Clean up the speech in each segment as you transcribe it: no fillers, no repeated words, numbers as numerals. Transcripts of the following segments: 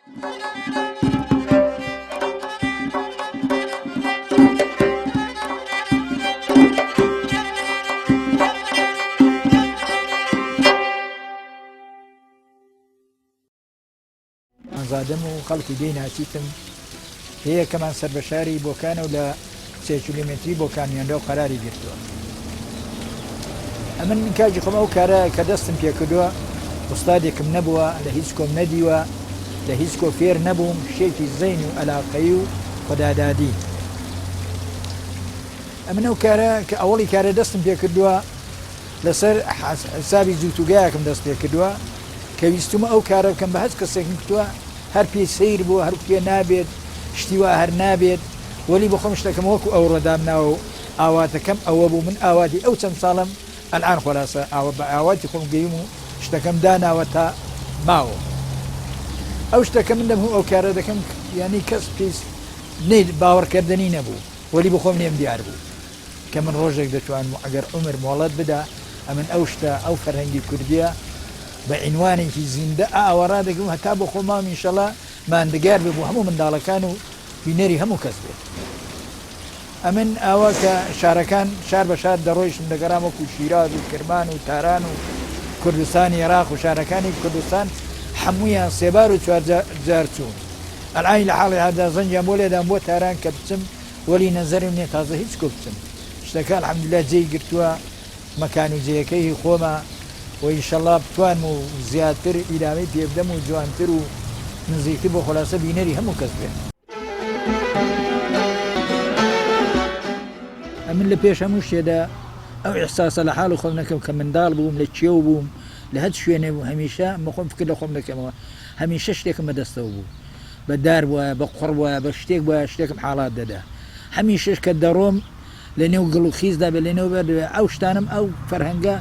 زادم و خەڵکی دێی ناسیتم هەیە کەمان سەر بەشاری بۆکانە و لە 3 کیلومتری بۆ کامیاندا و قەراری گرتووە. ئەمن کاجی خۆم ئەو کارە کە دەستم پێ کردووە ئوستادێکم نەبووە، لە هیچ کۆم نەدیوە، لە هیچ کۆ فێر نەبووم، شتێکی زەین و ئەلاقەی و خۆدادادی. ئەمن ئەو کارە کە ئەوڵی کارە دەستم پێ کردووە لەسەر حسابی زووتوگایەکم دەست پێ کردووە کە ویستمە ئەو کارە بکەم بە هەچ کەسێکم کردووە هەر پێی سیر بووە، هەر پێ نابێت، شتیوە هەر نابێت، وەلی بخۆم شتەکەم وەکو ئەو ڕەدامناوە و ئاواتەکەم ئەوە بوو. من ئاواتی ئەو چەند ساڵم ئەلعان خۆراسە بە ئاواتی خۆم گەیم و شتەکەم داناوە تا ماوە. ئەو شتەکە من دەم ئەو کارە دەکەم ینی کەس پێیس باوەڕکردنی نەبوو، وەلی بخۆم لێم دیار بوو کە من ڕۆژێک دەتوانم ئەگەر عومر مۆڵەت بدا ئەمن ئەو شتە ئەو فەرهەنگی کوردیە بە عنوانێکی زیندە ئاوەڕا دەگەم هەتا بۆ خۆمام ئینشەڵا ماندگار بێ بۆ هەموو منداڵەکان و بینەری هەموو کەس بێت. ئەمن ئاوا کە شارەکان شار بە شار دەڕۆیشم دەگەڕام وەکو شیراز و کرمان و تاران و کوردستانی عێراق و شارەکانی کوردستان هەموویان سێبار و 4 جار چوون. ئەلعانی لە حاڵی هەدا زەنجیان بۆ لێدام بۆ تاران کە بچم، وەلی نەزەرم نییە تازە هیچ کۆ بچم. شتەکە الحەمدوللا جێی گرتووە مەکان و جێیەکەی خۆمە و ئینشەڵا بتوانم و زیاتر ئیرامی پێ بدەم و جوانتر و نزیکتر بۆ خۆلاسە بینەری هەموو کەس بێت. ئەمن لە پێش هەموو شتێدا ئەو ئێحساسە لە حاڵ خۆم نەکەم کە منداڵ بووم، لە چێو بووم، لە هەچ شوێنێ بوو، هەمیشە مەخۆم فکر لە خۆم دەکەمەوە هەمیشە شتێکم بەدەستەوە بوو، بە دار وایە، بە قوڕ وایە، بە شتێک وایە شتێکم حاڵات دەدا. هەمیشەش کە دەڕۆم لە نێو گڵ و خیزدا بە لە نێو بەردوێ ئەو شتانم ئەو فەرهەنگە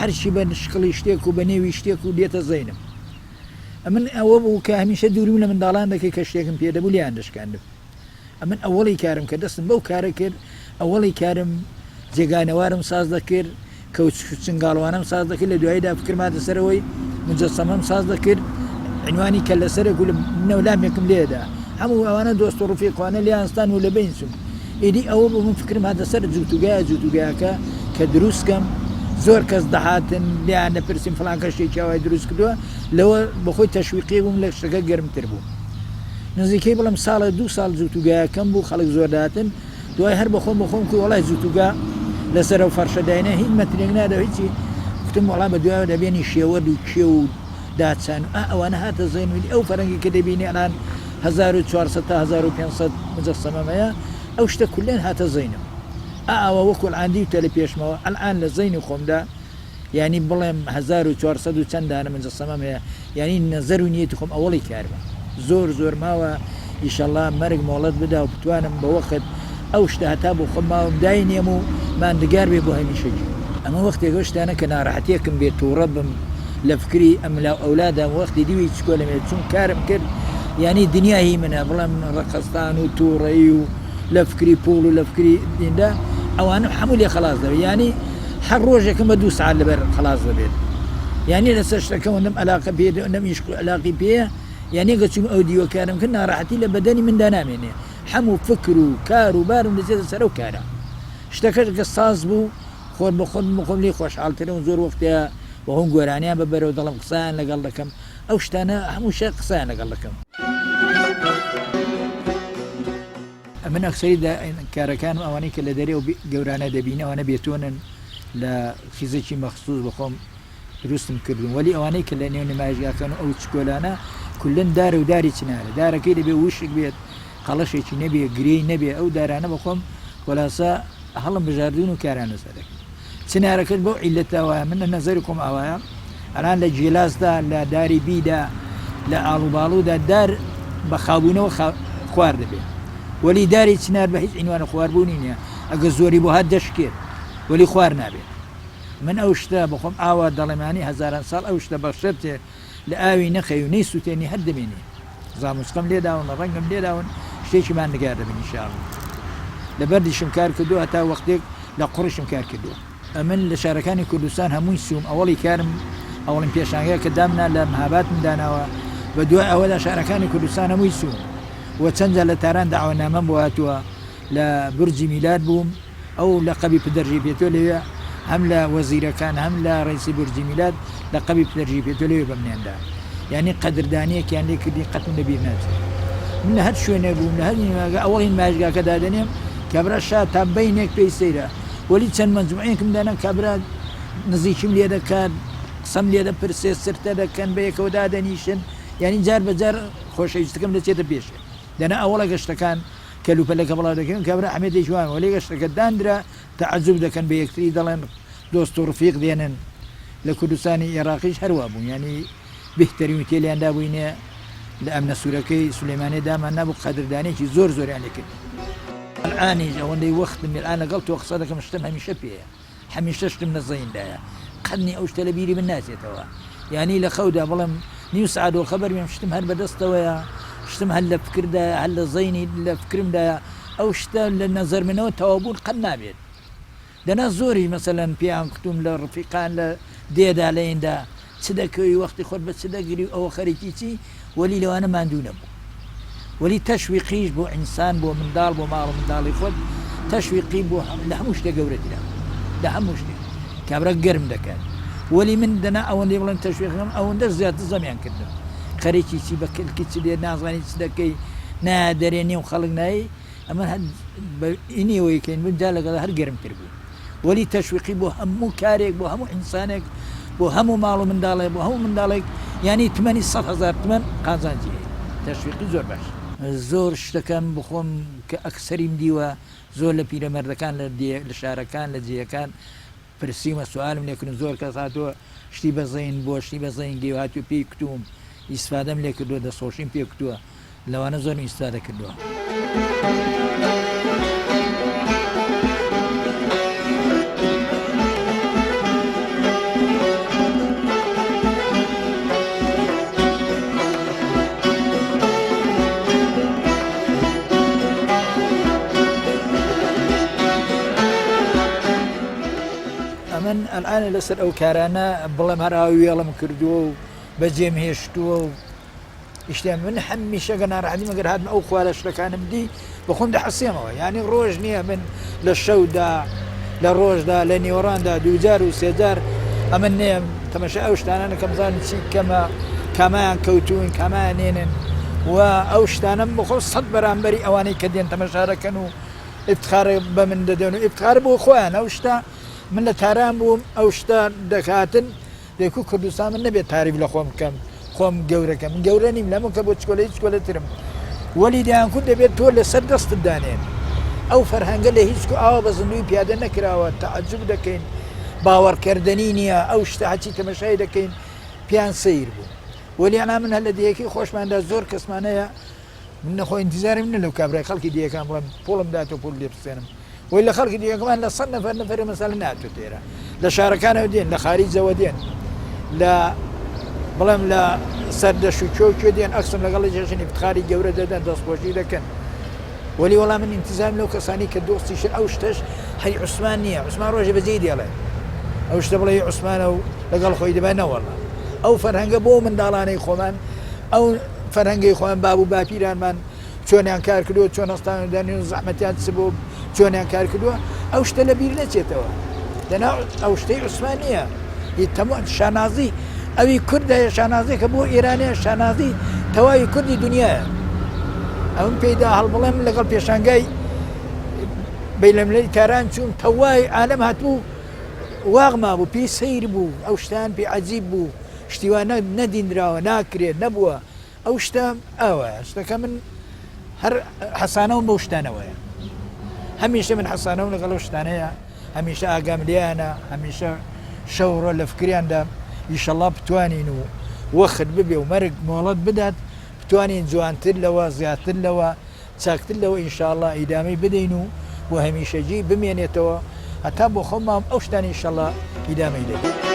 هەرچی بە شقڵی شتێک و بە نێوی شتێک و دێتە زەینم. ئەمن ئەوە بوو کە هەمیشە دووریم لە منداڵان دەکەی کە شتێکم پێدەبوو لیان دەشکاندم. ئەمن ئەوڵی کارم کە دەستم بەو کارە کرد، ئەوڵی کارم جێگانەوارم ساز دەکرد، کەوت چنگاڵوانم ساز دەکرد، لە دواییدا فکرماتە سەرەوەی مجەسەمەم ساز دەکرد، عنوانی کە لەسەرێک و نەولامێکم لێدا هەموو ئەوانە دۆست و ڕفیقوانە لیانستان و لە بینسم. ئیدی ئەوە بۆ من فکرم هاتە سەر جووتوگایەکە کە دروستکەم. زۆر کەس دەهاتن لیان دەپرسیم فڵان کە شتێکی ئەوای دروست کردووە، لەوە بەخۆی تەشویقی بووم لە شتەکە گەرمتر بوو. نزیکەی بڵم ساڵە 2 ساڵ جووتوگایەکەم بوو، خەڵک زۆر داهاتن، دوای هەر بەخۆم کو وەڵای جووتوگا لەسەر ئەو فەرشەداینە هیچ مەترێک نادا هیچی، گفتم وەڵام بە دوایەوە دەبێنی شێوەرد و کێو و داچان ئەوانە هاتە زەینوی ئەو فەرەنگی کە دەبینی ئەلان 1400 تا 1500 مجەسەمەمەیە ئەو شتە کولێن هاتە زەینم. ئەوە وەکو ئەلعاندی تە لە پێشمەوە ئەلعان لە زەینی خۆمدا ینی بڵێم 1400 و چەندانە مجەسەمەمەیە، ینی نەزەر و نیەتی خۆم ئەوڵی کارمە زۆر ماوە ئیشەڵا مەرگ مۆڵەت بدا و بتوانم بە وەخت ئەو شتە هەتا بۆ خۆم ماوەم داینێم و ماندگار بێ بۆ هەمیشەجی. ئەمە وەختێک شتانە کە ناڕەحەتیەکم بێت تووڕە بم لە فکری ئەم لا ئەولادام وەختی دیوی چکۆ لەمێ چون کارم کرد، ینی دنیایی منە بڵێم ڕقەستان و تووڕەیی و لە فکری پوڵ و لە فکری دیندا ئەوانە هەموو لێ خلاص دەبێت، ینی هەر ڕۆژێکم بە 2 ساعت لەبەر خلاص دەبێت. ینی لەسەر شتەکەم نەم علاقە پێ نەم عیشق و علاقی پێ، ینی گەچوم ئەو دیوەکارم کرد ناڕەحەتی لە بەدەنی مندا نامێنێ، هەموو فکر و کار و بارم دەچێتە سەر ئەو کارە. شتەکەش کە ساز بوو خۆر بە خۆم لێ خۆشحاڵترە و زۆر وەختەیە بە هەم گۆرانیان بەبەرەوە دەڵم قسەیان لەگەڵ دەکەم، ئەو شتانە هەموو شە قسەیان لەگەڵ دەکەم. من ئەکسەری کارەکانم ئەوانەی کە لە دەرێ و گەورانە دەبینەوەنە بێتۆنن لە خیزێکی مەخصوص بەخۆم دروستم کردم، وەلی ئەوانەی کە لە نێو نمایشگاکەن و ئەو چکۆلانە کولن دارە و داری چنارە، دارەکەی دەبێ وشک بێت، قەڵەشێکی نەبێ، گرێی نەبێ، ئەو دارانە بەخۆم خۆلاسە هەڵم بژاردون و کارانە سەرەکە. چنارەکەت بۆ عیلەتەوە من نەزەری خۆم ئەوەیە ئەلان لە جێلاسدا لە داری بیدا لە ئاڵوباڵوودا دار بە خابوونەوە خوار دەبێت، وەلی داری چنار بە هیچ عنوانە خواردبوونی نییە، ئەگە زۆری بۆ هات دەشکێت وەلی خوار نابێت. من ئەو شتە بەخۆم ئاوا دەڵێمانی هەزاران ساڵ ئەو شتە بەشێتێ لە ئاوی نەخەی و نەی سووتێنی هەر دەمێنێ، زاموسقەم لێداون لە ڕەنگم لێداون شتێکیمان نگار دەبن ئینشاءڵڵا. لە بەردیشم کار کردووە هەتا وەختێک لە قوڕیشم کار کردووە. ئەمن لە شارەکانی کوردستان هەمووی سووم ئەوڵی کارم ئەوڵم پێشانگەیە کە دامنا لە مەهاباتم داناوە بە دوای ئەوەدا شارەکانی کوردستان هەمووی سوون و چەندە لە تاران داوانامەم بۆ هاتووە لە برجی میلاد بووم ئەو لە قەبی پدەرژی پێتۆ لەوێ هەم لە وەزیرەکان هەم لە ڕیسی برجی میلاد لە قەبی پدەرژی پێتۆ لەوێ بەمنێندا یعنی قەدردانیەکیان لێ کردی قەت من لەبیر ناچێت من لە هەر شوێنێ بووم لە هەر ئەوڵین ماژگاکە دادەنێم کابرا شا تا بینێک پێی سەیرە وەلی چەند مەجموعەیەکم دانا کابرا نزیکیم لێ دەکات قسەم لێ دەپرسێ سرتە دەکەن بە یەکەوە دادەنیشن یعنی جار بەجار خۆشەویستەکەم دەچێتە پێشێ دەنا ئەوڵە گەشتەکان کەلوپەلەکە بڵاو دەکەن کابرا ئەحمێدی جوان وەلی گەشتەکە دانرا تەعەجوب دەکەن بە یەکتری دەڵێن دۆست و ڕفیق دێنن لە کوردستانی عێراقیش هەروە بوون ینی بهترین وتێلیاندا بووینێ لە ئەمنە سوورەکەی سولەیمانی دامان نەبوو قەدردانێکی زۆر زۆریان لێ کرد الآنیش ئەوەندەی وەختم الآن لەگەڵ تۆ قسە دەکەم شتم هەمیشە پێیە هەمیشە شتم لە زەیندایە قەدنی ئەو شتە لە بیری من ناچێتەوە یعنی لە خەودا بەڵام نیو سعاد و خەبەر مێم شتم هەر بەدەستەوەیە شتم هەر لە فکردایە هەر لە زەینی لە فکرمدایە ئەو شتە لە نەزەر منەوە تەوابوون قەت نابێت دەنا زۆری مەسەلەن پیان کتوم لە ڕفیقان لە دێدا لەیندا چ دەکەوی وەختی خۆت بە چ دەگری ئەوە خەریکی چی وەلی لەوانە ماندوو نەبوو وەلی تەشویقیش بۆ ئینسان بۆ منداڵ بۆ ماڵ منداڵی خۆت تەشویقی بۆ لە هەموو شتێک گەورەترە لە هەموو شتێک کابرا گەرم دەکات وەلی من دەنا ئەوەندەی بڵێن تەشویقم ئەوەندە زیاتر زەمیان کردم خەریکی چی بە کلکی چ لێ نازانی چ دەکەی نادەرێنی و خەڵک نایی ئەمە ئینیەوەیکەین بجا لەگەڵ هەر گەرمتر بوو وەلی تەشویقی بۆ هەموو کارێک بۆ هەموو ئینسانێک بۆ هەموو ماڵ و منداڵێک بۆ هەموو منداڵێک ینی تمەنی 100,000 تمەن قازانجی تەشویقی زۆر باش زۆر شتەکان بخۆم کە ئەکسەریم دیوە زۆر لە پیرەمەردەکان لە شارەکان لە جێیەکان پرسیمە سوالم لێکردن زۆر کەس هاتووە شتی بەزین بۆ شتی بەزین گێ هاتووە پێی کتوم ئیسفادەم لێ کردووە دەسۆشیم پێ کتووە لەوانە زۆر ئیسفادە کردووە. من الآن لەسەر ئەو کارانە بڵێم هەراوی وێڵم کردووە و بەجێم هێشتووە و ئیشتیان من هەمیشە ناڕەحەتی مەگەر هاتمە ئەو خوارە شتەکانم دی بەخۆم دەحەسێمەوە یعنی ڕۆژ نییە من لە شەودا لە ڕۆژدا لە نیوەڕاندا دووجار و سێجار ئەمە نێم تەمەشا ئەو شتانە کەمزان چی کەمە کامایان کەوتوون کامیان نێنن و ئەو شتانم بخۆ 100 بەرامبەری ئەوانەی کە دێن تەمەشارەکەن و ئفتخار بە من دەدەن و ئفتخار بۆ خۆیان ئەو شتە من لە تاران بووم ئەو شتە دەکاتن دێکو کوردستان من نەبێت تاریف لە خۆم بکەم خۆم گەورەکەم من گەورە نیم لەمە کە بۆ چکۆلەی چکۆلەترم وەلی دەیانکوت دەبێت تۆ لەسەر دەستت دانێن ئەو فەرهەنگە لە هیچ ئاوا بە زندوی پیادە نەکراوە تەعەجوب دەکەین باوەڕکردنی نییە ئەو شتە هەچی تەمەشای دەکەین پیان سیر بوو وەلی ئەنا من هەر لە دیەکەی خۆشماندا زۆر کەسمانەیە من نەخۆ ئینتیزارم منە لەو کابرای خەڵکی دیەکان بڵێم پۆڵم داتۆ پۆل لێ بسێنم وی لە خەڵکی دیەکەمان لە 100 نەفەر مەسەلە ناتوە تێرە لە شارەکانەوە دێن لە خاریجەوە دێن لە بڵێم لە سەردەش و چۆکێ دێن ئەکسم لەگەڵ جێژنی افتخاری گەورە دەدەن دەستخۆشی دەکەن وەلی وەڵام من ئینتیزام لەو کەسانی کە دۆستیشن ئەو شتەش هەی عوسمان نییە عوسمان ڕۆژێ بەجێی دێڵێ ئەو شتە بڵێ عوسمانە و لەگەڵ خۆی دەبێت نەوەڵا ئەو فەرهەنگە بۆ منداڵانەی خۆمان ئەو فەرهەنگەی خۆیان باب و باپیرانمان چۆنیان کار کردووە چۆن هەستاندانی و زەحمەتیان چ بۆ چۆنیان کار کردووە ئەو شتە لە بیر نەچێتەوە دەنا ئەو شتەی عوسمان نییە تەمام شانازی ئەوی کوردە شانازی کە بۆ ئێرانەیە شانازی تەواوی کوردی دنیاە ئەوم پێیدا هەڵبڵێم لەگەڵ پێشانگای بەیلەملەی تاران چوون تەواوی عالەم هاتبوو واغما بوو پێی سەیر بوو ئەو شتان پێی عەجیب بوو شتیوان نەدینراوە ناکرێت نەبووە ئەو شتە ئەوە شتەکە من هەر حەسانەوەم بەو شتانەوەیە هەمیشە من حەسانەوە لەگەڵ ئەو شتانەیە هەمیشە ئاگام لێیانە هەمیشە شەوڕە لە فکریاندا ئیشەڵڵا بتوانین و وەخت ببێ و مەرگ مۆڵەت بدات بتوانین جوانتر لەوە زیاتر لەوە چاکتر لەوە ئینشاءڵڵا ئیدامەی بدەین و بۆ هەمیشەجی بمێنێتەوە هەتا بۆ خۆمام ئەو شتانی ئینشاءڵڵا ئیدامەی دەبێت.